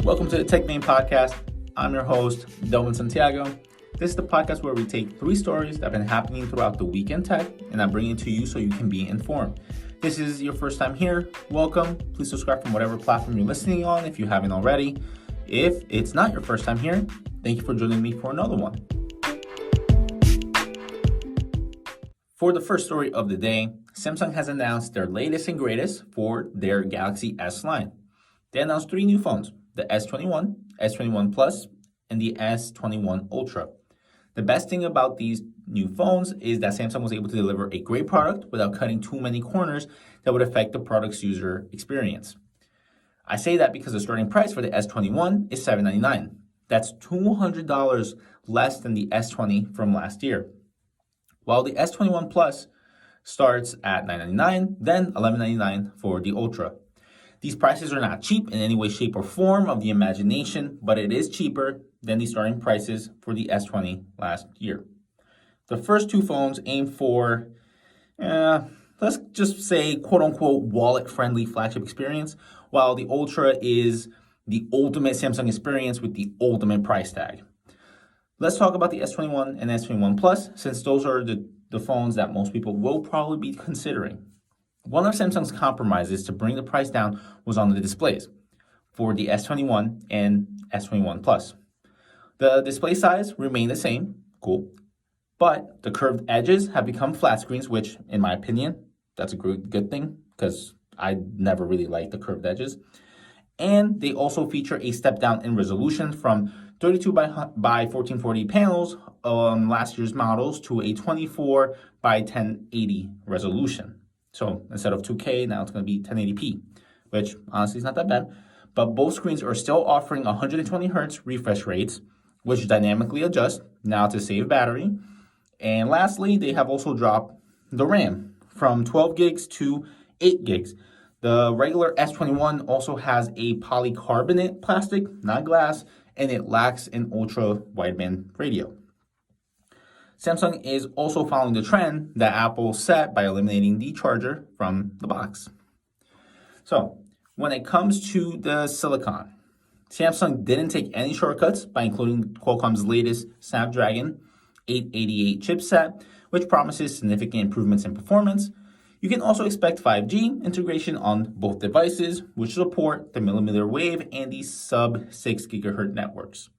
Welcome to the Tech Name Podcast. I'm your host, Delvin Santiago. This is the podcast where we take 3 stories that have been happening throughout the week in tech, and I bring it to you so you can be informed. This is your first time here, welcome. Please subscribe from whatever platform you're listening on if you haven't already. If it's not your first time here, thank you for joining me for another one. For the first story of the day, Samsung has announced their latest and greatest for their Galaxy S line. They announced 3 new phones, the S21, S21 Plus, and the S21 Ultra. The best thing about these new phones is that Samsung was able to deliver a great product without cutting too many corners that would affect the product's user experience. I say that because the starting price for the S21 is $799. That's $200 less than the S20 from last year. While the S21 Plus starts at $999, then $1199 for the Ultra. These prices are not cheap in any way, shape, or form of the imagination, but it is cheaper than the starting prices for the S20 last year. The first 2 phones aim for, let's just say, quote-unquote, wallet-friendly flagship experience, while the Ultra is the ultimate Samsung experience with the ultimate price tag. Let's talk about the S21 and S21 Plus, since those are the phones that most people will probably be considering. One of Samsung's compromises to bring the price down was on the displays for the S21 and S21 Plus. The display size remained the same, cool, but the curved edges have become flat screens, which, in my opinion, that's a good thing because I never really liked the curved edges. And they also feature a step down in resolution from 32 by 1440 panels on last year's models to a 24 by 1080 resolution. So instead of 2K, now it's going to be 1080p, which honestly is not that bad. But both screens are still offering 120 hertz refresh rates, which dynamically adjust now to save battery. And lastly, they have also dropped the RAM from 12 gigs to 8 gigs. The regular S21 also has a polycarbonate plastic, not glass, and it lacks an ultra wideband radio. Samsung is also following the trend that Apple set by eliminating the charger from the box. So, when it comes to the silicon, Samsung didn't take any shortcuts by including Qualcomm's latest Snapdragon 888 chipset, which promises significant improvements in performance. You can also expect 5G integration on both devices, which support the millimeter wave and the sub-6 GHz networks.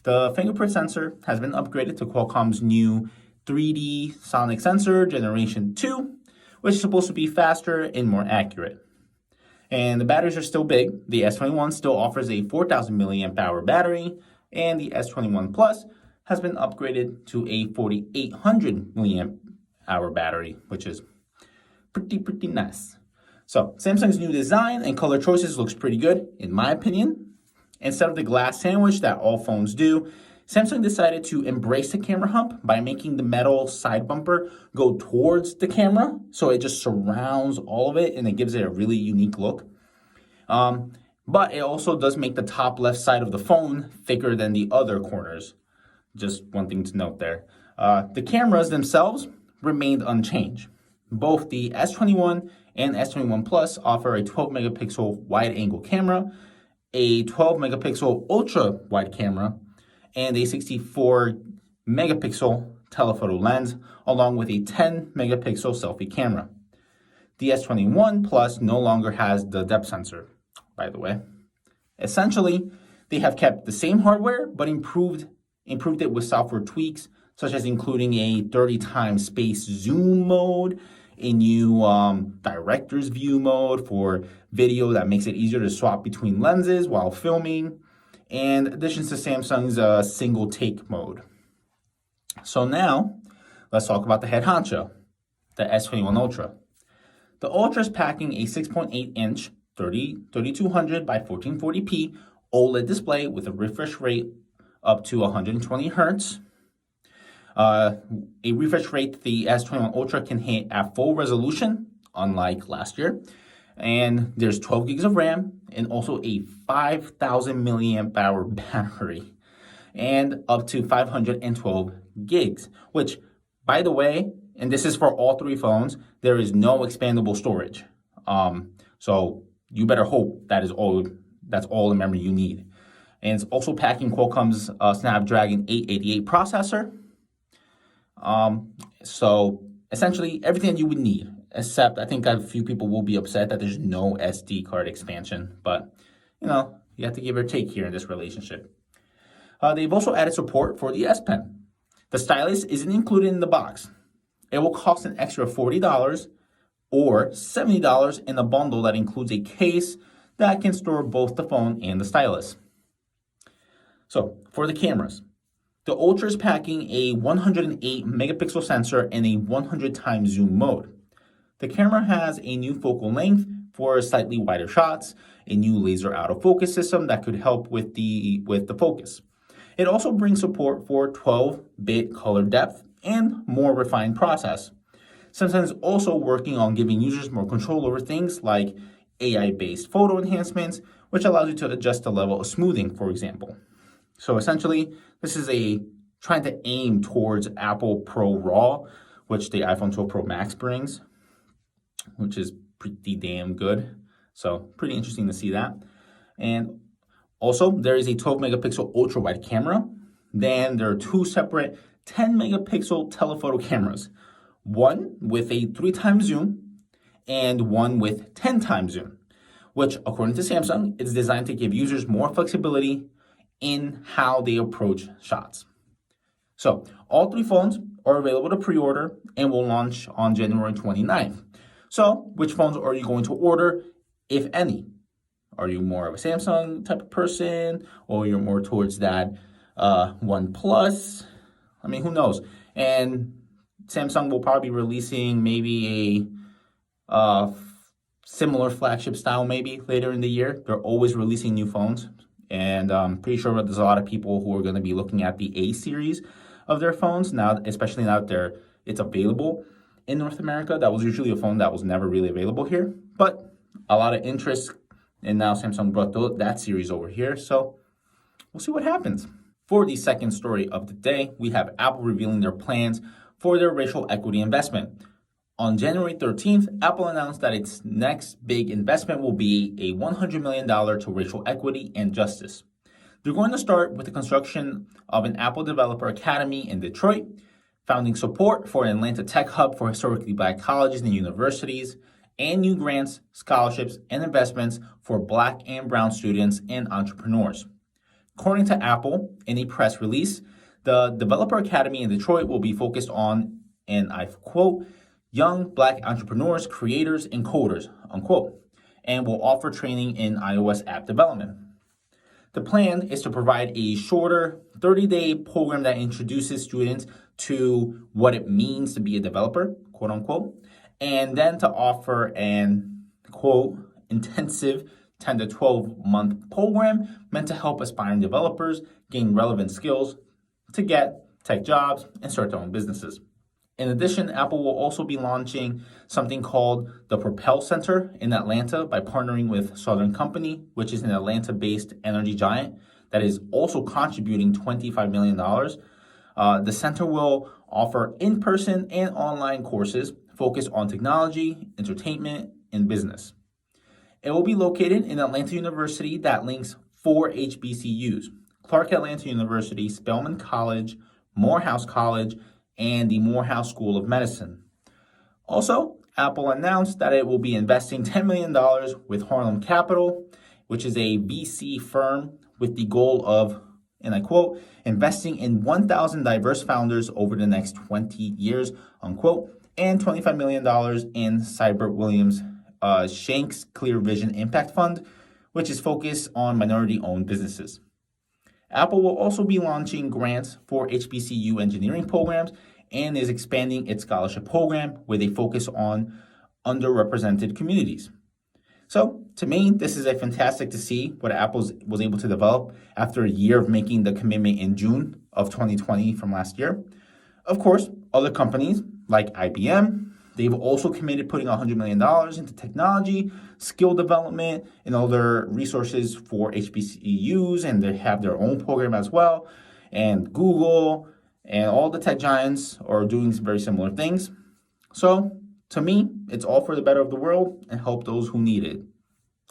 The fingerprint sensor has been upgraded to Qualcomm's new 3D sonic sensor generation 2, which is supposed to be faster and more accurate. And the batteries are still big. The S21 still offers a 4,000 milliamp hour battery, and the S21 Plus has been upgraded to a 4,800 milliamp hour battery, which is pretty nice. So Samsung's new design and color choices looks pretty good, in my opinion. Instead of the glass sandwich that all phones do, Samsung decided to embrace the camera hump by making the metal side bumper go towards the camera, so it just surrounds all of it and it gives it a really unique look. But it also does make the top left side of the phone thicker than the other corners. Just one thing to note there. The cameras themselves remained unchanged. Both the S21 and S21 Plus offer a 12 megapixel wide angle camera, a 12 megapixel ultra wide camera, and a 64 megapixel telephoto lens, along with a 10 megapixel selfie camera. The S21 Plus no longer has the depth sensor, by the way. Essentially, they have kept the same hardware, but improved it with software tweaks, such as including a 30 times space zoom mode, a new director's view mode for video that makes it easier to swap between lenses while filming, and additions to Samsung's single take mode. So now, let's talk about the head honcho, the S21 Ultra. The Ultra is packing a 6.8-inch 3200 by 1440p OLED display with a refresh rate up to 120 hertz. A refresh rate the S21 Ultra can hit at full resolution, unlike last year. And there's 12 gigs of RAM and also a 5,000 milliamp hour battery and up to 512 gigs, which, by the way, and this is for all 3 phones, there is no expandable storage. So you better hope that's all the memory you need. And it's also packing Qualcomm's Snapdragon 888 processor. So essentially everything that you would need, except I think a few people will be upset that there's no SD card expansion, but you have to give or take here in this relationship. They've also added support for the S Pen. The stylus isn't included in the box. It will cost an extra $40 or $70 in a bundle that includes a case that can store both the phone and the stylus. So for the cameras, the Ultra is packing a 108 megapixel sensor and a 100 times zoom mode. The camera has a new focal length for slightly wider shots, a new laser autofocus system that could help with the focus. It also brings support for 12-bit color depth and more refined process. Samsung is also working on giving users more control over things like AI-based photo enhancements, which allows you to adjust the level of smoothing, for example. So essentially, this is trying to aim towards Apple Pro RAW, which the iPhone 12 Pro Max brings, which is pretty damn good. So pretty interesting to see that. And also, there is a 12 megapixel ultra wide camera. Then there are two separate 10 megapixel telephoto cameras, one with a 3 times zoom and one with 10 times zoom, which according to Samsung, is designed to give users more flexibility in how they approach shots. So all three phones are available to pre-order and will launch on January 29th. So which phones are you going to order, if any? Are you more of a Samsung type of person, or you're more towards that OnePlus? I mean, who knows? And Samsung will probably be releasing maybe a similar flagship style maybe later in the year. They're always releasing new phones. And I'm pretty sure there's a lot of people who are going to be looking at the A series of their phones now, especially now that it's available in North America. That was usually a phone that was never really available here. But a lot of interest, and now Samsung brought that series over here. So we'll see what happens. For the second story of the day, we have Apple revealing their plans for their racial equity investment. On January 13th, Apple announced that its next big investment will be a $100 million to racial equity and justice. They're going to start with the construction of an Apple Developer Academy in Detroit, founding support for an Atlanta tech hub for historically Black colleges and universities, and new grants, scholarships, and investments for Black and Brown students and entrepreneurs. According to Apple, in a press release, the Developer Academy in Detroit will be focused on, and I quote, young Black entrepreneurs, creators, and coders, unquote, and will offer training in iOS app development. The plan is to provide a shorter 30-day program that introduces students to what it means to be a developer, quote unquote, and then to offer an, quote, intensive 10 to 12 month program meant to help aspiring developers gain relevant skills to get tech jobs and start their own businesses. In addition, Apple will also be launching something called the Propel Center in Atlanta by partnering with Southern Company, which is an Atlanta-based energy giant that is also contributing $25 million. The center will offer in-person and online courses focused on technology, entertainment, and business. It will be located in Atlanta University that links 4 HBCUs: Clark Atlanta University, Spelman College, Morehouse College, and the Morehouse School of Medicine. Also, Apple announced that it will be investing $10 million with Harlem Capital, which is a VC firm with the goal of, and I quote, investing in 1,000 diverse founders over the next 20 years, unquote, and $25 million in Cybert Williams Shank's Clear Vision Impact Fund, which is focused on minority-owned businesses. Apple will also be launching grants for HBCU engineering programs and is expanding its scholarship program with a focus on underrepresented communities. So, to me, this is a fantastic to see what Apple was able to develop after a year of making the commitment in June of 2020 from last year. Of course, other companies like IBM, they've also committed putting $100 million into technology, skill development, and other resources for HBCUs, and they have their own program as well. And Google and all the tech giants are doing very similar things. So, to me, it's all for the better of the world and help those who need it.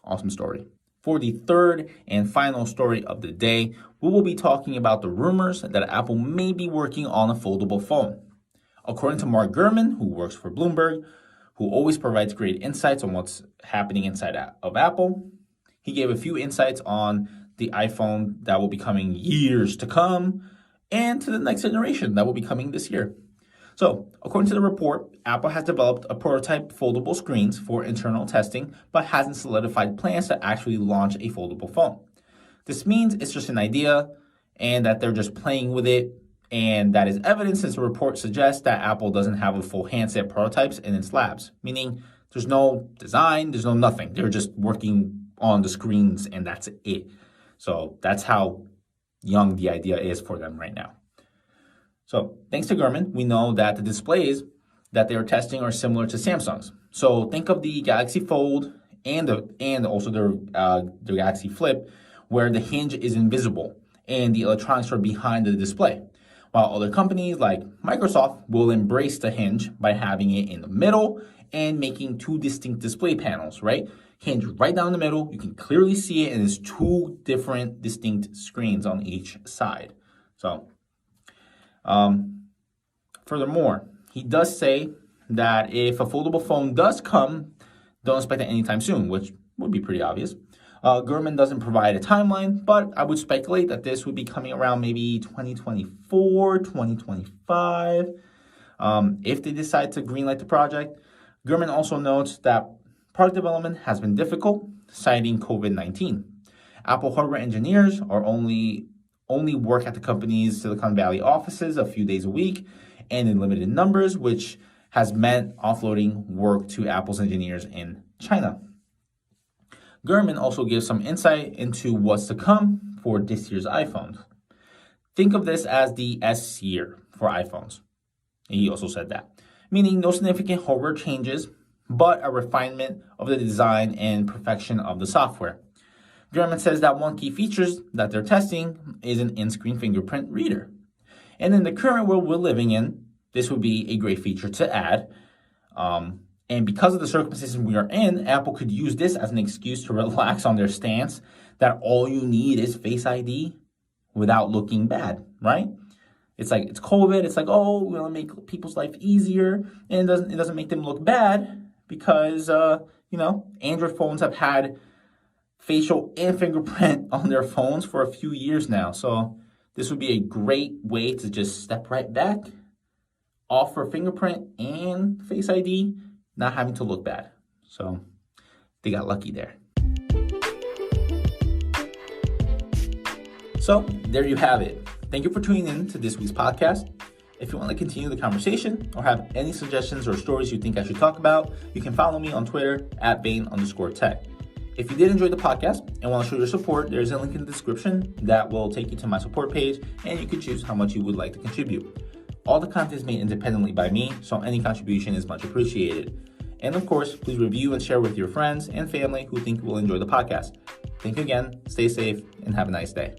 Awesome story. For the third and final story of the day, we will be talking about the rumors that Apple may be working on a foldable phone. According to Mark Gurman, who works for Bloomberg, who always provides great insights on what's happening inside of Apple, he gave a few insights on the iPhone that will be coming years to come and to the next generation that will be coming this year. So, according to the report, Apple has developed a prototype foldable screens for internal testing, but hasn't solidified plans to actually launch a foldable phone. This means it's just an idea and that they're just playing with it, and that is evidence since the report suggests that Apple doesn't have a full handset prototypes in its labs, meaning there's no design, there's no nothing. They're just working on the screens and that's it. So that's how young the idea is for them right now. So thanks to Gurman, we know that the displays that they are testing are similar to Samsung's. So think of the Galaxy Fold and also their Galaxy Flip, where the hinge is invisible and the electronics are behind the display. While other companies like Microsoft will embrace the hinge by having it in the middle and making two distinct display panels, right? Hinge right down the middle, you can clearly see it, and there's two different distinct screens on each side. So, furthermore, he does say that if a foldable phone does come, don't expect it anytime soon, which would be pretty obvious. Gurman doesn't provide a timeline, but I would speculate that this would be coming around maybe 2024, 2025, if they decide to greenlight the project. Gurman also notes that product development has been difficult, citing COVID-19. Apple hardware engineers are only work at the company's Silicon Valley offices a few days a week and in limited numbers, which has meant offloading work to Apple's engineers in China. Gurman also gives some insight into what's to come for this year's iPhones. Think of this as the S year for iPhones. He also said that, meaning no significant hardware changes, but a refinement of the design and perfection of the software. Gurman says that one key features that they're testing is an in-screen fingerprint reader. And in the current world we're living in, this would be a great feature to add. And because of the circumstances we are in, Apple could use this as an excuse to relax on their stance that all you need is Face ID without looking bad, right? It's like, it's COVID. It's like, oh, we want to make people's life easier. And it doesn't make them look bad because, Android phones have had facial and fingerprint on their phones for a few years now. So this would be a great way to just step right back, offer fingerprint and Face ID, not having to look bad. So they got lucky there. So there you have it. Thank you for tuning in to this week's podcast. If you want to continue the conversation or have any suggestions or stories you think I should talk about, you can follow me on Twitter at Bain_tech. If you did enjoy the podcast and want to show your support, there's a link in the description that will take you to my support page, and you can choose how much you would like to contribute. All the content is made independently by me, so any contribution is much appreciated. And of course, please review and share with your friends and family who think will enjoy the podcast. Thank you again, stay safe, and have a nice day.